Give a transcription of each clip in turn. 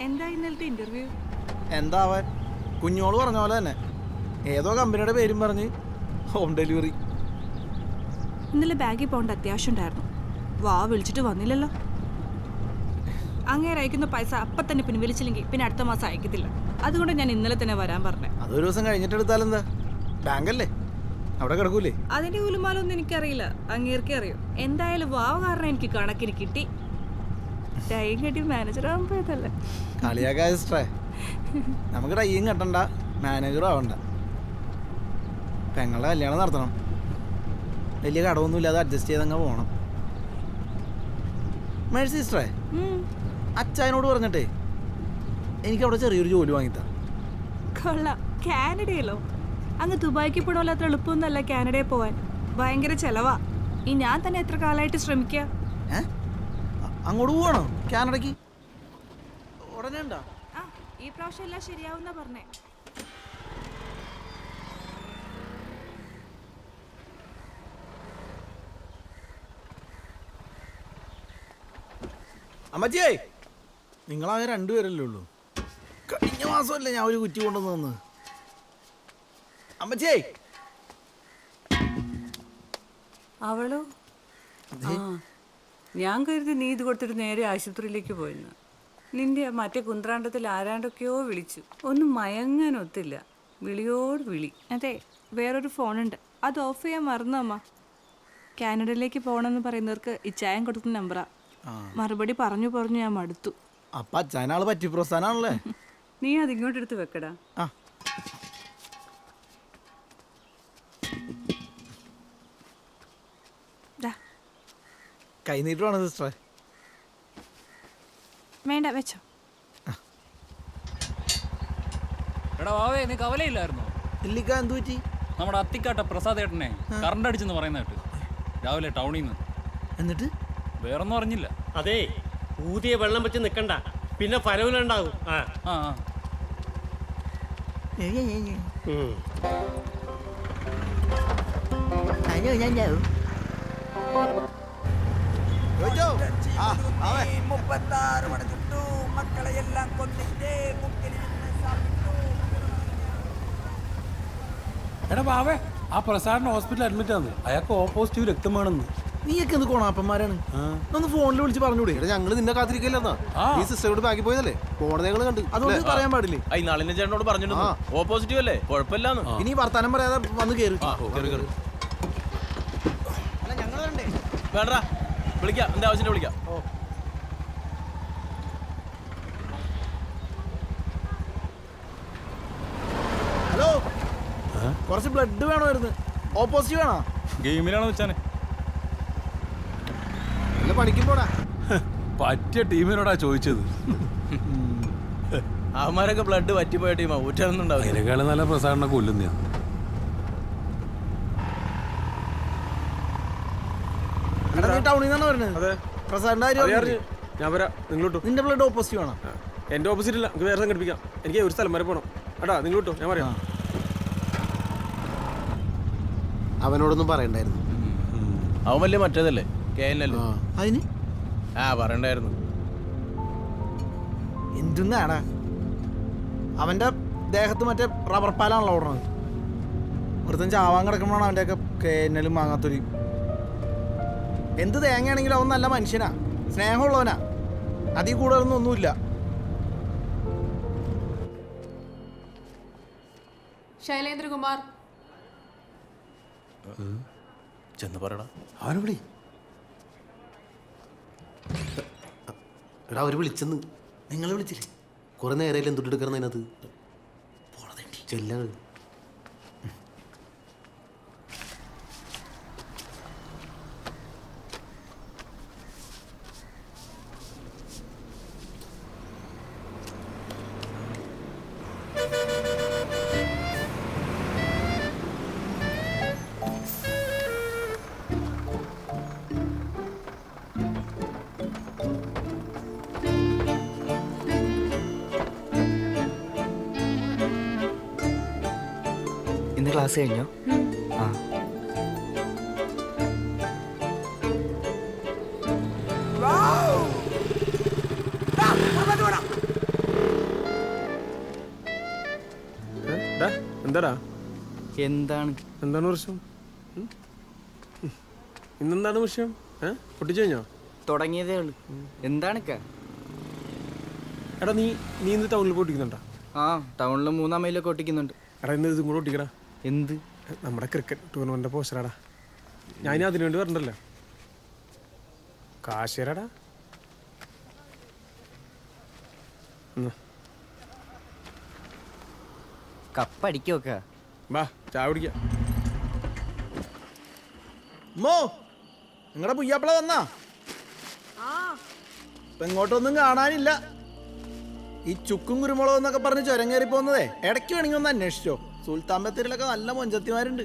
എന്താ ഇന്നലത്തെ ഇന്റർവ്യൂ? എന്താവാൻ, കുഞ്ഞോള് പറഞ്ഞ പോലെ തന്നെ ഏതോ കമ്പനിയുടെ പേരും പറഞ്ഞ് ഹോം ഡെലിവറി. ഇന്നലെ ബാഗിൽ പോകേണ്ട അത്യാവശ്യം ഉണ്ടായിരുന്നു. വിളിച്ചിട്ട് വന്നില്ലല്ലോ. അങ്ങേരെ അയക്കുന്ന പൈസ അപ്പം തന്നെ പിൻവലിച്ചില്ലെങ്കിൽ പിന്നെ അടുത്ത മാസം അയക്കത്തില്ല. അതുകൊണ്ട് ഞാൻ ഇന്നലെ തന്നെ വരാൻ പറഞ്ഞേ. അതൊരു ദിവസം കഴിഞ്ഞിട്ട് എടുത്താലെന്താ, ബാങ്കല്ലേ, അവിടെ കിടക്കൂലേ? അതിന്റെ ഉലുമാലൊന്നും എനിക്കറിയില്ല, അങ്ങേർക്കേ അറിയൂ. എന്തായാലും കാരണം എനിക്ക് കണക്കിന് കിട്ടി. ടൈം കെട്ടി മാനേജർ ആകുമ്പോഴതല്ലേ. കളിയാക്കാ സിസ്റ്ററേ, നമുക്ക് ടൈം കെട്ടണ്ട, മാനേജറും ആവണ്ട. പെങ്ങളുടെ കല്യാണം നടത്തണം, വലിയ കടമൊന്നും ഇല്ലാതെ അഡ്ജസ്റ്റ് ചെയ്തങ്ങ് പോകണം. മേഴ്സി സിസ്റ്ററേ, അച്ചായനോട് പറഞ്ഞിട്ടേ എനിക്കവിടെ ചെറിയൊരു ജോലി വാങ്ങിത്താ. കൊള്ളാം. കാനഡയിലോ? അങ്ങ് ദുബായിക്ക് പോകണമല്ലോ, അത്ര എളുപ്പമൊന്നുമല്ല കാനഡയിൽ പോവാൻ. ഭയങ്കര ചെലവാ. ഈ ഞാൻ തന്നെ എത്ര കാലമായിട്ട് ശ്രമിക്കുക. അങ്ങോട്ട് പോവാണോ കാനഡയ്ക്ക്? ഉടനെ ഉണ്ടോ? ഈ പ്രാവശ്യം എല്ലാം ശരിയാവുന്ന പറഞ്ഞേ. അമ്മച്ചിയേ, നിങ്ങളാകെ രണ്ടുപേരല്ലേ ഉള്ളൂ. കഴിഞ്ഞ മാസമല്ലേ ഞാൻ ഒരു കുറ്റി കൊണ്ടുവന്ന് തന്നത്. അമ്മച്ചിയേ, അവളോ? ഞാൻ കരുതി നീ ഇത് കൊടുത്തിട്ട് നേരെ ആശുപത്രിയിലേക്ക് പോയെന്ന്. നിന്റെ മറ്റേ കുന്ത്രാണ്ടത്തിൽ ആരാണ്ടൊക്കെയോ വിളിച്ചു. ഒന്നും മയങ്ങാനൊത്തില്ല, വിളിയോട് വിളി. അതെ, വേറൊരു ഫോണുണ്ട്, അത് ഓഫ് ചെയ്യാൻ മറന്നു അമ്മ. കാനഡയിലേക്ക് പോകണമെന്ന് പറയുന്നവർക്ക് ഇച്ചായം കൊടുക്കുന്ന നമ്പറാ. മറുപടി പറഞ്ഞു പറഞ്ഞു ഞാൻ മടുത്തു. അപ്പൊ അച്ഛനാള് പറ്റി പ്രസ്ഥാനാണല്ലേ. നീ അതിങ്ങോട്ടെടുത്ത് വെക്കടാ. കൈ നീട്ടുവാണ് സിസ്റ്ററെ. വേണ്ട, വെച്ചോ. എടാ വാവേ, നീ കവലയില്ലായിരുന്നോ? ഇല്ലിക്ക, എന്ത് പറ്റി? നമ്മുടെ അത്തിക്കാട്ട പ്രസാദ് ഏട്ടനെ കറണ്ട് അടിച്ചെന്ന് പറയുന്ന കേട്ട് രാവിലെ ടൗണിൽ നിന്ന്. എന്നിട്ട് വേറൊന്നും അറിഞ്ഞില്ല. അതെ, ഊതിയ വെള്ളം വെച്ച് നിക്കണ്ട, പിന്നെ ഫലവിലുണ്ടാകും. എടാ ബാവേ, ആ പ്രസാദിന് ഹോസ്പിറ്റലിൽ അഡ്മിറ്റ് ആണ്. അയാൾക്ക് ഓ പോസിറ്റീവ് രക്തം വേണമെന്ന്. നീയൊക്കെ എന്ത് കോണാപ്പന്മാരാണ്? ഒന്ന് ഫോണിൽ വിളിച്ച് പറഞ്ഞൂടെ? ഞങ്ങള് നിന്നെ കാത്തിരിക്കില്ലെന്നാ. ഈ സിസ്റ്ററോട് ബാക്കി പോയതല്ലേ, പോണതേങ്ങള് കണ്ട്. അതുകൊണ്ട് പറയാൻ പാടില്ലേ? നാളിന്റെ ചേട്ടനോട് പറഞ്ഞിട്ടുണ്ട് ഓ പോസിറ്റീവ് അല്ലേ, കുഴപ്പമില്ലാന്ന്. ഇനി വർത്താനം പറയാതെ വന്ന് കേറി. വേണ്ട, വിളിക്കാം, എന്റെ ആവശ്യത്തിന് വിളിക്കാം. ഹലോ, കുറച്ച് ബ്ലഡ് വേണമായിരുന്നു. ഓ പോസിറ്റീവ് വേണോ? ഗെയിമിലാണോ വെച്ചാനെ? പണിക്കും പോടാ. പറ്റിയ ടീമിനോടാ ചോദിച്ചത്. അവന്മാരൊക്കെ ബ്ലഡ് പറ്റിപ്പോയ ടീമാ, ഊറ്റാനൊന്നും ഉണ്ടാവും. അതിനേക്കാളും നല്ല പ്രസാദിനെ കൊല്ലുന്ന. ടൗണിൽ നിന്നാണ് വരുന്നത്. പ്രസാദിന്റെ കാര്യം ഞാൻ വരാം, നിങ്ങളോട്ടോ. നിന്റെ ബ്ലഡ് ഓ പോസിറ്റീവ് ആണോ? എന്റെ ഓപ്പോസിറ്റ് ഇല്ല, വേറെ സംഘടിപ്പിക്കാം. എനിക്ക് ഒരു സ്ഥലം വരെ പോകണം. എടാ നിങ്ങളോട്ടോ, ഞാൻ പറയാം. അവനോടൊന്നും പറയണ്ടായിരുന്നു. അവൻ വലിയ മറ്റേതല്ലേ, അതിന് പറയണ്ടായിരുന്നു. എന്തുന്നാടാ, അവന്റെ ദേഹത്ത് മറ്റേ റബ്ബർ പാലാണല്ലോ ഓടണത്. ഒരുത്തൻ ചാവാൻ കിടക്കുമ്പോഴാണ് അവൻ്റെയൊക്കെ കേന്നലും മാങ്ങാത്തൊലി. എന്ത് തേങ്ങയാണെങ്കിലും അവൻ നല്ല മനുഷ്യനാ, സ്നേഹമുള്ളവനാ. അതിൽ കൂടുതലൊന്നും ഒന്നുമില്ല. ശൈലേന്ദ്രകുമാർ ചെന്ന് പറയടാ. അവനെ വിളി. എടാ, അവര് വിളിച്ചെന്ന്. നിങ്ങൾ വിളിച്ചില്ലേ? കുറെ നേരം എന്തുട്ട് എടുക്കണതിനകത്ത് ചെല്ലാണ്. ഇന്ന് ക്ലാസ് കഴിഞ്ഞോ? എന്താടാ എന്താണ് എന്താണ് പ്രശ്നം? ഇന്നെന്താണ് വിഷയം? പൊട്ടിച്ചു കഴിഞ്ഞോ? തുടങ്ങിയതേ ഉള്ളു. എന്താണിക്ക? എടാ നീ ഇന്ന് ടൗണിൽ പൊട്ടിക്കുന്നുണ്ടാ? ആ, ടൗണിൽ 3-ാം മൈലൊക്കെ ഒട്ടിക്കുന്നുണ്ട്. എടാ ഇന്ന് ഇതും കൂടെ ഒട്ടിക്കടാ. എന്ത്? നമ്മുടെ ക്രിക്കറ്റ് ടൂർണമെന്റ് പോസ്റ്ററാടാ. ഞാൻ അതിനു വേണ്ടി വരണ്ടല്ലോ. കാശേരടാ. കപ്പടിക്കൊക്കെ. വാ ചായ കുടിക്കാം. മോ നിങ്ങളുടെ പുയ്യാപ്പിള വന്നാ? ഇപ്പൊ ഇങ്ങോട്ടൊന്നും കാണാനില്ല. ഈ ചുക്കും കുരുമുളകും എന്നൊക്കെ പറഞ്ഞ് ചുരം കയറി പോകുന്നതേ ഇടയ്ക്ക് വേണമെങ്കിൽ ഒന്ന് അന്വേഷിച്ചോ. സുൽത്താൻ ബത്തേരിയിലൊക്കെ നല്ല മൊഞ്ചത്തിമാരുണ്ട്.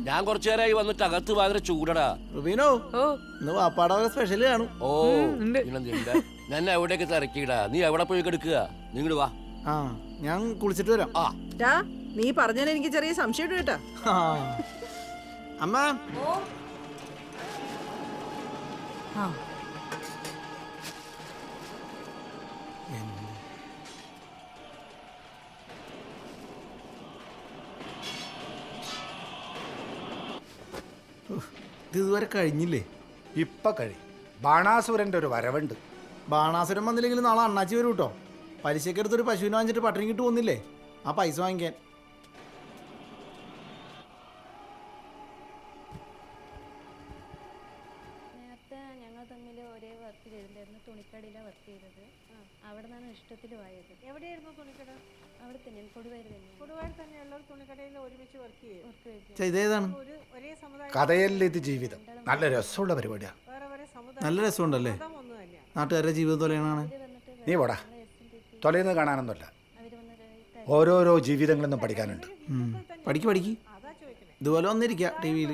ഞാൻ കുറച്ചു നേരമായി വന്നിട്ട് അകത്ത് ഭയങ്കര ചൂടടാ. റുബീനോ ഇന്ന് വാപ്പാട സ്പെഷ്യൽ കാണും. ഓ ഞാൻ എവിടേക്ക് തിരക്കിടാ. നീ എവിടെ പോയി കിടക്കുക? നിങ്ങൾ വാ. ആ ഞാൻ കുളിച്ചിട്ട് വരാം. നീ പറഞ്ഞാൽ എനിക്ക് ചെറിയ സംശയം കേട്ടാ. അമ്മ ഇത് ഇതുവരെ കഴിഞ്ഞില്ലേ? ഇപ്പൊ കഴിയും. ബാണാസുരന്റെ ഒരു വരവുണ്ട്. ബാണാസുരം വന്നില്ലെങ്കിൽ നാളെ അണ്ണാച്ചി വരും കേട്ടോ. പലിശക്കെടുത്തൊരു പശുവിനെ വാങ്ങിച്ചിട്ട് പട്ടിണി കിട്ടു പോകുന്നില്ലേ? ആ പൈസ വാങ്ങിക്കാൻ. നേരത്തെ ഞങ്ങൾ തമ്മിൽ ഒരേ വർക്ക് ചെയ്തിട്ടുണ്ടായിരുന്നു. തുണിക്കടയിലാണ് വർക്ക് ചെയ്തത്. അവിടെ നിന്നാണ് ഇഷ്ടത്തിലുമായത്. എവിടെയായിരുന്നു തുണിക്കട? അവിടെ തന്നെ കൊടുവായൂർ തന്നെ. കൊടുവായൂർ തന്നെയുള്ള തുണിക്കടയിൽ ഒരുമിച്ച് വർക്ക് ചെയ്തു. ഇതേതാണ്? കഥയല്ലിത് ജീവിതം. നല്ല രസമുള്ള പരിപാടിയാണ്. നല്ല രസമുണ്ടല്ലേ? നാട്ടുകാരുടെ ജീവിതം തൊലയാണ്. നീ പോടാ, തൊലയുന്നത് കാണാനൊന്നുമല്ല. ഓരോരോ ജീവിതങ്ങളൊന്നും പഠിക്കാനുണ്ട്. പഠിക്ക് ഇതുപോലെ വന്നിരിക്ക ടി വിയിൽ.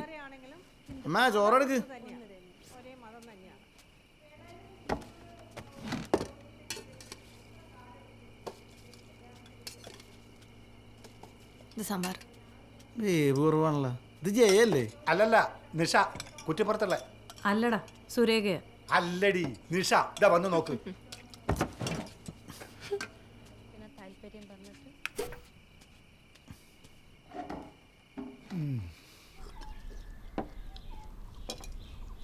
അമ്മ ചോറെടുക്ക്. സാമ്പാർ വേവ് കുറവാണല്ലോ. ഇത് ജയല്ലേ? അല്ലല്ല, നിഷ കുറ്റിപ്പുറത്തുള്ള. അല്ലടാ, സുരേഖയാ. അല്ലടി നിഷ. ഇതാ വന്ന് നോക്ക്. താല്പര്യം പറഞ്ഞിട്ട്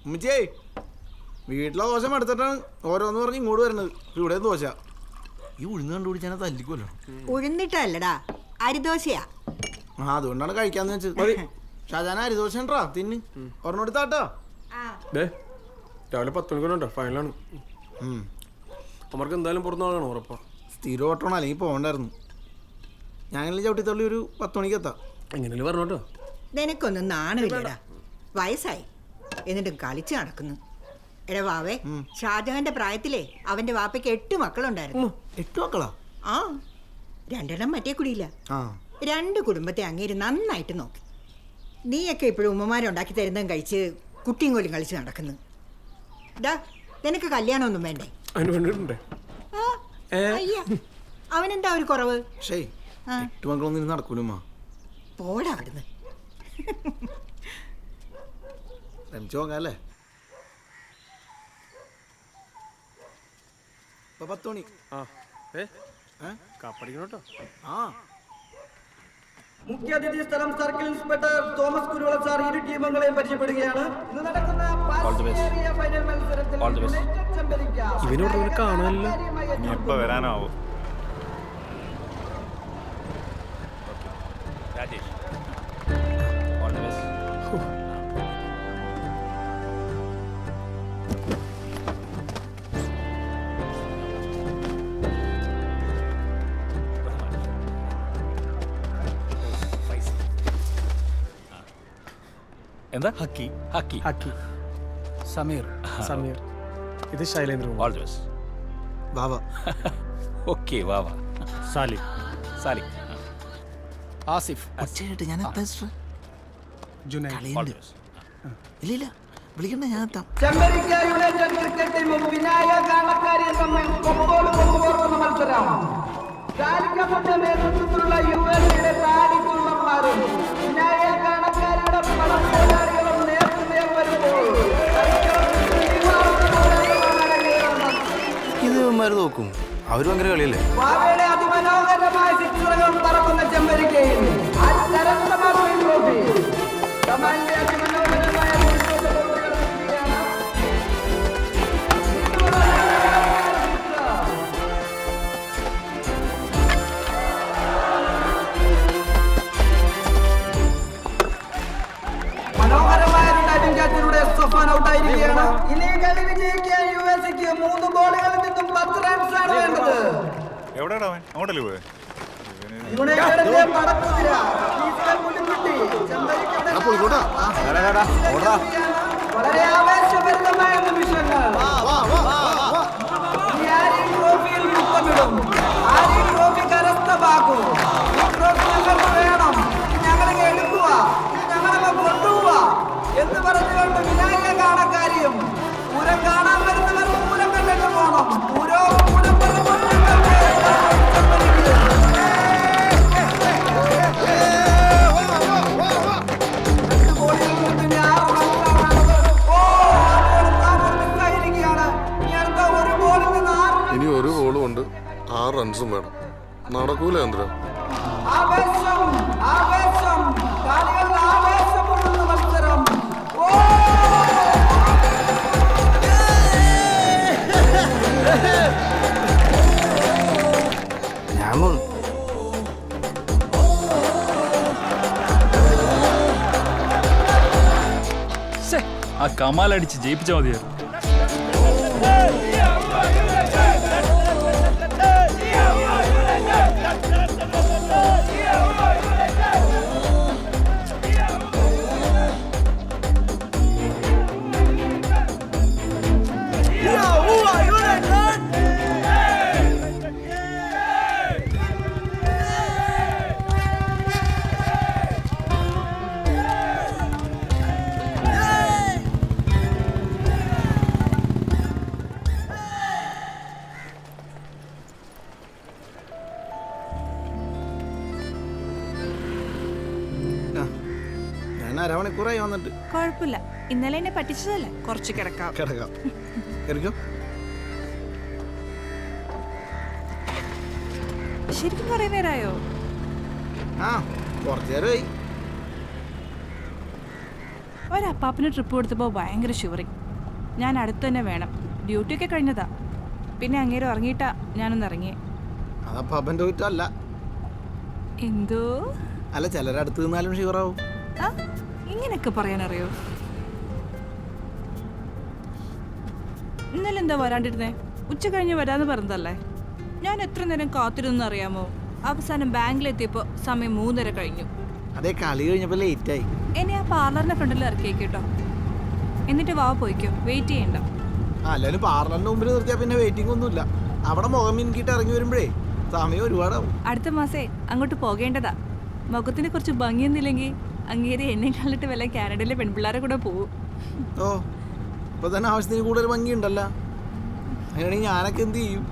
ഉമ്മച്ചേ വീട്ടിലെ ദോശ എടുത്തിട്ടാണ് ഓരോന്ന് പറഞ്ഞ് ഇങ്ങോട്ട് വരുന്നത്. ഇവിടെ ദോശ ഈ ഉഴുന്ന് കണ്ടുപിടിച്ചാൽ തല്ലിക്കുമല്ലോ. ഉഴുന്നിട്ടല്ലടാ, അരിദോശയാ. ആ അതുകൊണ്ടാണ് കഴിക്കാന്ന് വെച്ചത്. ഷാജാന അരിദോശ ഉണ്ടാ തിന്ന് ഒരെണ്ണം എടുത്താട്ടോ. രാവിലെ 10 മണിക്കുണ്ടോ ഫൈനലാണ്. അവർക്ക് എന്തായാലും പുറത്തു പോകണം ഉറപ്പാ. സ്ഥിരം ഓട്ടണം, അല്ലെങ്കിൽ പോകണ്ടായിരുന്നു. ഞാനെല്ലാം ചവിട്ടിത്തള്ളി ഒരു 10 മണിക്ക് എത്താം. എങ്ങനെയല്ലേ പറഞ്ഞോട്ടോ. നിനക്കൊന്നും നാണമില്ലടാ. വയസ്സായി എന്നിട്ടും കളിച്ച് നടക്കുന്നു. എടാ വാവേ, ഷാജഹാന്റെ പ്രായത്തിലേ അവന്റെ വാപ്പയ്ക്ക് 8 മക്കളുണ്ടായിരുന്നു. 8 മക്കളാ? ആ, 2 മറ്റേ കുടിയില്ല. 2 കുടുംബത്തെ അങ്ങേര് നന്നായിട്ട് നോക്കി. നീയൊക്കെ ഇപ്പോഴും ഉമ്മമാരുണ്ടാക്കി തരുന്നതും കഴിച്ച് കുട്ടിയും കോലും കളിച്ച് നടക്കുന്നു. ഡാ, നിനക്ക് കല്യാണമൊന്നും വേണ്ടേ? അയ്യ, അവനെന്താ ഒരു കുറവ്? 8 മക്കളൊന്നും നടക്കൂലമ്മ. പോടാ അവിടുന്ന്. ശ്രമിച്ചു നോക്കാല്ലേ? ഇപ്പൊ 10 മണി. കാപ്പടിക്കണോട്ടോ. മുഖ്യാതിഥി സ്ഥലം circle inspector Thomas Kuruvila sir ഇരു ടീമുകളെയും പരിചയപ്പെടുകയാണ്. ഇന്ന് നടക്കുന്ന ഫൈനൽ മത്സരത്തിൽ ഇവനോട് കാണാനില്ല. എപ്പോ വരാനാവും? Rajesh all the best. എന്താ? ഹക്കി ഹക്കി ഹക്കി. സമീർ. സമീർ. ഇത് Shailendra. All the best. Vava. Okay Vava. Sali. Sali. Asif. ഒച്ചയായിട്ട് ഞാൻ എത്താം. ജുനൈദ്. ഇല്ല വിളിക്കണ്ട, ഞാൻ എത്താം. ചെമ്പരിക്ക യുണൈറ്റഡ് ക്രിക്കറ്റ് ടീമും വിനായക കാണക്കാരിയും തമ്മിൽ കൊമ്പോടുന്ന മത്സരം. കാലിക്കറ്റിന്റെ നേതൃത്വത്തിലുള്ള യുഎസിയുടെ താടിച്ചുള്ളന്മാരും വിനായക കാണക്കാരിയുടെ പടപ്പോരാളികളും നേർക്കുനേർ വരുമ്പോൾ ഇത് നോക്കും, അവരും ഭയങ്കര കളിയല്ലേ? വാവയുടെ മനോഹരമായ സിക്സറുകൾ പറക്കുന്ന ചെമ്പരിക്കയിൽ ട്രോഫി കമാലിന്റെ അതിമനോഹരമായ മനോഹരമായ ഒരു ഡൈവിംഗ് ക്യാച്ചിലൂടെ സൊഫാൻ ഔട്ടായിരിക്കുകയാണ്. ഇനി കളി വിജയിക്കാൻ യുഎസ്ക്ക് 3 ബോളുകളിൽ നിന്നും 10 റൺസ് ആണ് വേണ്ടത്. യുണൈറ്റഡിന്റെ പടക്കുതിര ഈസ്റ്റർ പുലിക്കുട്ടി ചെമ്പരിക്കയുടെ വളരെ ആവേശഭരിതമായ നിമിഷങ്ങൾ. ഇനി ആര് ഈ ട്രോഫിയിൽ മുത്തമിടും? ആര് ഈ ട്രോഫി കരസ്ഥമാക്കും? ഈ ട്രോഫി ഞങ്ങൾക്ക് വേണം, ഞങ്ങളെ എടുക്കുക, ഞങ്ങളെ കൊണ്ടുപോവുക എന്ന് പറഞ്ഞുകൊണ്ട് വിനായക കാണക്കാരിയും പൂരം കാണാൻ വരുന്നവർ പൂരം കണ്ടിട്ട് പോകണം. പൂരം ഇനി ഒരു ബോളും കൊണ്ട് 6 റൺസും വേണം. നടക്കൂല ചന്ദ്ര. ആവേശം ആവേശം കളികളുടെ ആവേശമുള്ള മത്സരം. ആ കമാലടിച്ച് ജയിപ്പിച്ചാൽ മതിയായിരുന്നു. ഞാൻ അരമണിക്കൂറായി വന്നിട്ട്. കുഴപ്പമില്ല, ഇന്നലെ എന്നെ പറ്റിച്ചതല്ലേ, കുറച്ച് കിടക്കാം. കിടക്കാം. കിടക്കും. ശരിക്കും കുറേ നേരമായോ? ആ, കുറച്ചു നേരമായി. ഒരപ്പാപ്പിന് ട്രിപ്പ് കൊടുത്തപ്പോൾ ഭയങ്കര ഷുവറിങ്. ഞാൻ അടുത്ത് തന്നെ വേണം. ഡ്യൂട്ടിയൊക്കെ കഴിഞ്ഞതാ. പിന്നെ അങ്ങേരും ഇറങ്ങിയിട്ടാ ഞാനൊന്ന് ഇറങ്ങിയേ. അതപ്പ അപ്പൻ്റെ കുറ്റമല്ല. എന്തോ അല്ല, ചിലരടുത്ത് നിന്നാലും ഷുവറാവും. ആ, ഇങ്ങനെയൊക്കെ പറയാനറിയോ? ഇന്നലെ എന്താ വരാണ്ടിരുന്നേ? ഉച്ച കഴിഞ്ഞ് വരാന്ന് പറഞ്ഞതല്ലേ? ഞാൻ എത്ര നേരം കാത്തിരുന്നു അറിയാമോ? അവസാനം ബാങ്കിലെത്തിയപ്പോൾ സമയം 3:30 കഴിഞ്ഞു. അതേ, കളി കഴിഞ്ഞപ്പോൾ ലേറ്റായി. എന്നെ ആ പാർലറിന്റെ ഫ്രണ്ടിൽ ഇറക്കിയേട്ടോ. എന്നിട്ട് വാ പോയിക്കോ, വെയിറ്റ് ചെയ്യണ്ട. അല്ലാലും പാർലറിന്റെ മുമ്പിൽ നിർത്തിയാൽ പിന്നെ വെയിറ്റിംഗ് ഒന്നുമില്ല. അവിടെ മുഖം മിനുക്കിയിട്ട് ഇറങ്ങി വരുമ്പോഴേ സമയം ഒരുപാടാവും. അടുത്ത മാസേ അങ്ങോട്ട് പോകേണ്ടതാ. മുഖത്തിന് കുറച്ച് ഭംഗിയൊന്നുമില്ലെങ്കിൽ അങ്ങേരെ എന്നെ കണ്ടിട്ട് വല്ല കാനഡയിലെ പെൺപിള്ളേരെ കൂടെ പോവും. ഓ, ഇപ്പൊ തന്നെ ആവശ്യത്തിന് കൂടുതൽ ഭംഗിയുണ്ടല്ലോ. അങ്ങനെയാണെങ്കിൽ ഞാനൊക്കെ എന്ത് ചെയ്യും?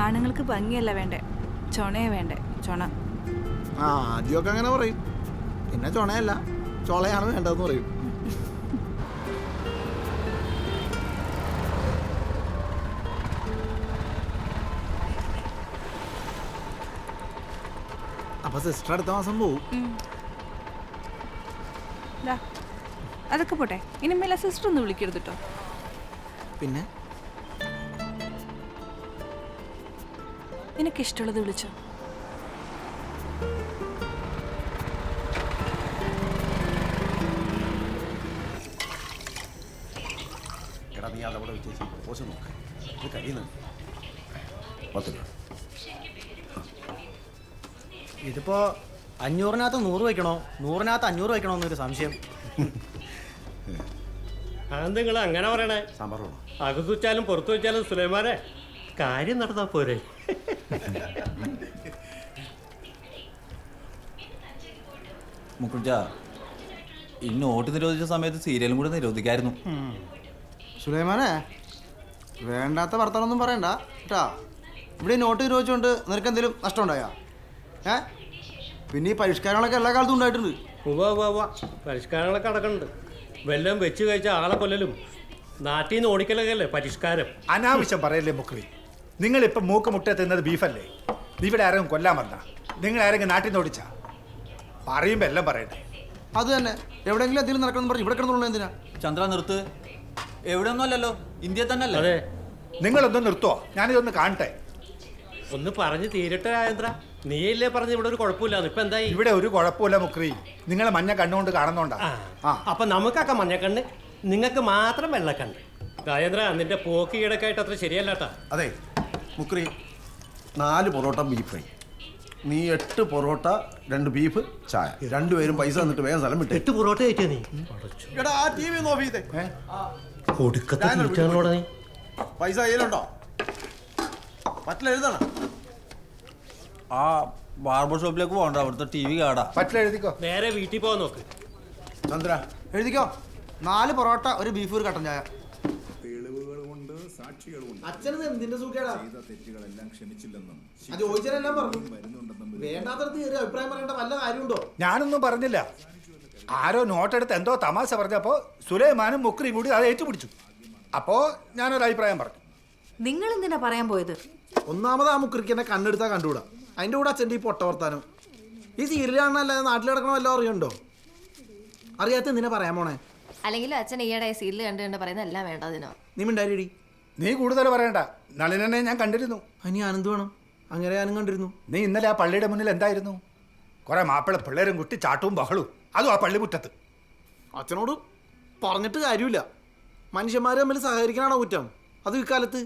ആണുങ്ങൾക്ക് ഭംഗിയല്ല വേണ്ടേ, ചൊണയെ വേണ്ടേ, ചൊണ. ആ, ആദ്യമൊക്കെ അങ്ങനെ പറയും. പിന്നെ ചൊണയല്ല, ചൊളയാണ് വേണ്ടതെന്ന് പറയും. അപ്പൊ സിസ്റ്റർ അടുത്ത മാസം പോവും. അതൊക്കെ പോട്ടെ, ഇനി മേലെ സിസ്റ്റർ ഒന്ന് വിളിക്കരുത് കേട്ടോ. പിന്നെ നിനക്കിഷ്ടമുള്ളത് വിളിച്ചോ. ഇതിപ്പോ 500-നകത്ത് 100 വയ്ക്കണോ, 100-നകത്ത് 500 വയ്ക്കണോ എന്നൊരു സംശയം. അത് നിങ്ങൾ അങ്ങനെ പറയണേ. അകത്ത് വെച്ചാലും പുറത്തു വെച്ചാലും സുലൈമാനെ കാര്യം നടന്നാ പോരെ. മുക്കുജ, ഈ നോട്ട് നിരോധിച്ച സമയത്ത് സീരിയലും കൂടെ നിരോധിക്കായിരുന്നു. സുലൈമാനെ, വേണ്ടാത്ത വർത്തമാനമൊന്നും പറയണ്ട കേട്ടാ. ഇവിടെ നോട്ട് നിരോധിച്ചുകൊണ്ട് നിനക്ക് എന്തെങ്കിലും നഷ്ടം ഉണ്ടായാ? പിന്നെ ഈ പരിഷ്കാരങ്ങളൊക്കെ എല്ലാ കാലത്തും ഉണ്ടായിട്ടുണ്ട്. പരിഷ്കാരങ്ങളൊക്കെ നടക്കുന്നുണ്ട്. വെല്ലം വെച്ച് കഴിച്ച ആളെ കൊല്ലലും നാട്ടിൽ നിന്ന് ഓടിക്കലൊക്കെ അല്ലേ പരിഷ്കാരം. അനാവശ്യം പറയല്ലേ മുക്രി. നിങ്ങളിപ്പം മൂക്ക് മുട്ട തിന്നത് ബീഫല്ലേ? ഇവിടെ ആരെങ്കിലും കൊല്ലാൻ വന്ന നിങ്ങൾ ആരെങ്കിലും നാട്ടിൽ നിന്ന് ഓടിച്ചാ? പറയുമ്പോൾ എല്ലാം പറയട്ടെ. അത് തന്നെ, എവിടെയെങ്കിലും എന്തെങ്കിലും നടക്കണം പറഞ്ഞു ഇവിടെ കിടന്നുള്ളൂ. എന്തിനാ ചന്ദ്ര നിർത്ത്, എവിടെയൊന്നും അല്ലല്ലോ, ഇന്ത്യ തന്നെ അല്ലേ? അതെ, നിങ്ങളൊന്ന് നിർത്തുവോ? ഞാനിതൊന്ന് കാണട്ടെ. ഒന്ന് പറഞ്ഞ് തീരട്ടെ രാജേന്ദ്ര. നീയല്ലേ പറഞ്ഞ് ഇവിടെ ഒരു കുഴപ്പമില്ലാന്ന്. ഇപ്പൊ എന്തായി? ഇവിടെ ഒരു കുഴപ്പമില്ല മുക്രി. നിങ്ങളെ മഞ്ഞ കണ്ണുകൊണ്ട് കാണുന്നോണ്ടാ. അപ്പൊ നമുക്കൊക്കെ മഞ്ഞക്കണ്ണ്, നിങ്ങൾക്ക് മാത്രം വെള്ളക്കണ്ണ്. രാജേന്ദ്ര, നിന്റെ പോക്ക് ഈടക്കായിട്ട് അത്ര ശരിയല്ലാട്ടാ. അതെ മുക്രി, 4 പൊറോട്ട ബീഫ് ഫ്രൈ, നീ 8 പൊറോട്ട 2 ബീഫ് ചായ. രണ്ടുപേരും പൈസ തന്നിട്ട് വേഗം സ്ഥലം വിട്ടേ. 8 പൊറോട്ട കഴിച്ചാ നീ? എടാ ആ ടി വി ഒന്ന് ഓഫ് ചെയ്തേ. കൊടുക്കത്തെ തീറ്റാണല്ലോടാ നീ. പൈസ കയ്യിലുണ്ടോ? പറ്റില്ല, എഴുതണം. ആ ബാർബർ ഷോപ്പിലേക്ക് പോകണ്ട, അവിടുത്തെ ടി വി കാടാ. പറ്റില്ല, എഴുതിക്കോ. നേരെ വീട്ടിൽ പോകാൻ നോക്ക്. ചന്ദ്ര എഴുതിക്കോ. 4 പൊറോട്ട, ഒരു ബീഫ്, ഒരു കട്ടൻ ചായ. അച്ഛനത് എന്തിന്റെ സുഖേടാ? ചോദിച്ചാലെല്ലാം പറഞ്ഞു. വേണ്ടാത്തടത്ത് കയറി അഭിപ്രായം പറയേണ്ട വല്ല കാര്യമുണ്ടോ? ഞാനൊന്നും പറഞ്ഞില്ല. ആരോ നോട്ടെടുത്ത് എന്തോ തമാശ പറഞ്ഞപ്പോൾ സുലൈമാനും മുക്രിയും കൂടി അത് ഏറ്റുപിടിച്ചു. അപ്പോൾ ഞാനൊരു അഭിപ്രായം പറഞ്ഞു. നിങ്ങൾ എന്തിനാ പറയാൻ പോയത്? ഒന്നാമത് ആ മുക്രിക്ക് എന്നെ കണ്ണെടുത്താൽ കണ്ടുകൂടാ. അതിൻ്റെ കൂടെ അച്ഛൻ്റെ ഈ പൊട്ട വർത്താനം. ഈ സീരിയൽ കാണാനല്ലാതെ നാട്ടിൽ കിടക്കണ വല്ലതും അറിയണ്ടോ? അറിയാത്ത എന്തിനാ പറയാൻ പോണേ? അല്ലെങ്കിൽ അച്ഛൻ ഈയിടെ സീരിയൽ കണ്ട് പറയുന്ന എല്ലാം വേണ്ട അതിനോ? നീ മിണ്ടാരിടി. നീ കൂടുതൽ പറയണ്ട. നളിനെ ഞാൻ കണ്ടിരുന്നു. അതിന് ആനന്ദ് വേണം. അങ്ങനെ ഞാനും കണ്ടിരുന്നു. നീ ഇന്നലെ ആ പള്ളിയുടെ മുന്നിൽ എന്തായിരുന്നു? കുറെ മാപ്പിള പിള്ളേരും കുട്ടി ചാട്ടവും ബഹളും, അതും ആ പള്ളിമുറ്റത്ത്. അച്ഛനോട് പറഞ്ഞിട്ട് കാര്യമില്ല. മനുഷ്യന്മാർ തമ്മിൽ സഹകരിക്കാനാണോ കുറ്റം? അത് ഇക്കാലത്ത്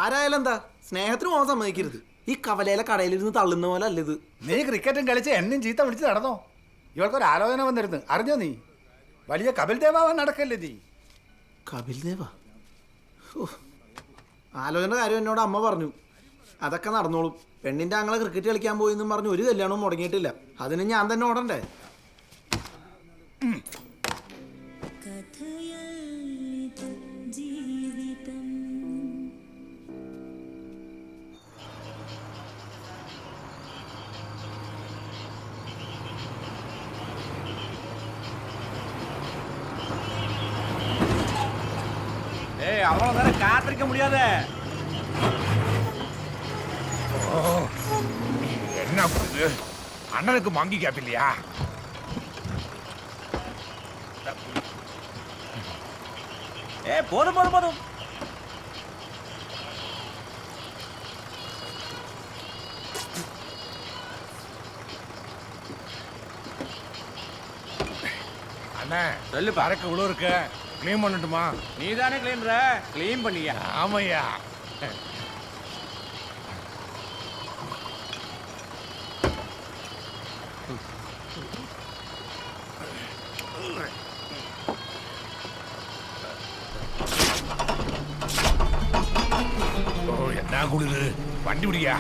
ആരായാലും എന്താ, സ്നേഹത്തിന് പോകാൻ സമ്മതിക്കരുത്. ഈ കവലയിലെ കടയിലിരുന്ന് തള്ളുന്ന പോലെ അല്ലത്. നീ ക്രിക്കറ്റും കളിച്ച് എന്നും ചീത്ത വിളിച്ച് നടന്നോ? ഇവൾക്കൊരു ആലോചന വന്നിരുന്നു, അറിഞ്ഞോ? നീ വലിയ കപിൽ ദേവാൻ നടക്കല്ലേ നീ? കപിൽ ദേവ? ആലോചന കാര്യം എന്നോട് അമ്മ പറഞ്ഞു. അതൊക്കെ നടന്നോളും. പെണ്ണിൻ്റെ ആങ്ങളെ ക്രിക്കറ്റ് കളിക്കാൻ പോയി എന്നും പറഞ്ഞ് ഒരു കല്യാണവും മുടങ്ങിയിട്ടില്ല. അതിന് ഞാൻ തന്നെ ഓടണ്ടേ? அவ்வளவு நேரம் காத்திருக்க முடியாத. என்ன அண்ணனுக்கு மங்கி கேப்பில்லையா? போதும் போதும் போதும். அண்ணா சொல்லு, பறக்க இவ்வளோ இருக்கு, க்ளீன் பண்ணட்டுமா? நீ தானே கிளீனர, கிளீன் பண்ணியா? ஆமையா. ஓ, என்ன குளிரு, வண்டி விடியா?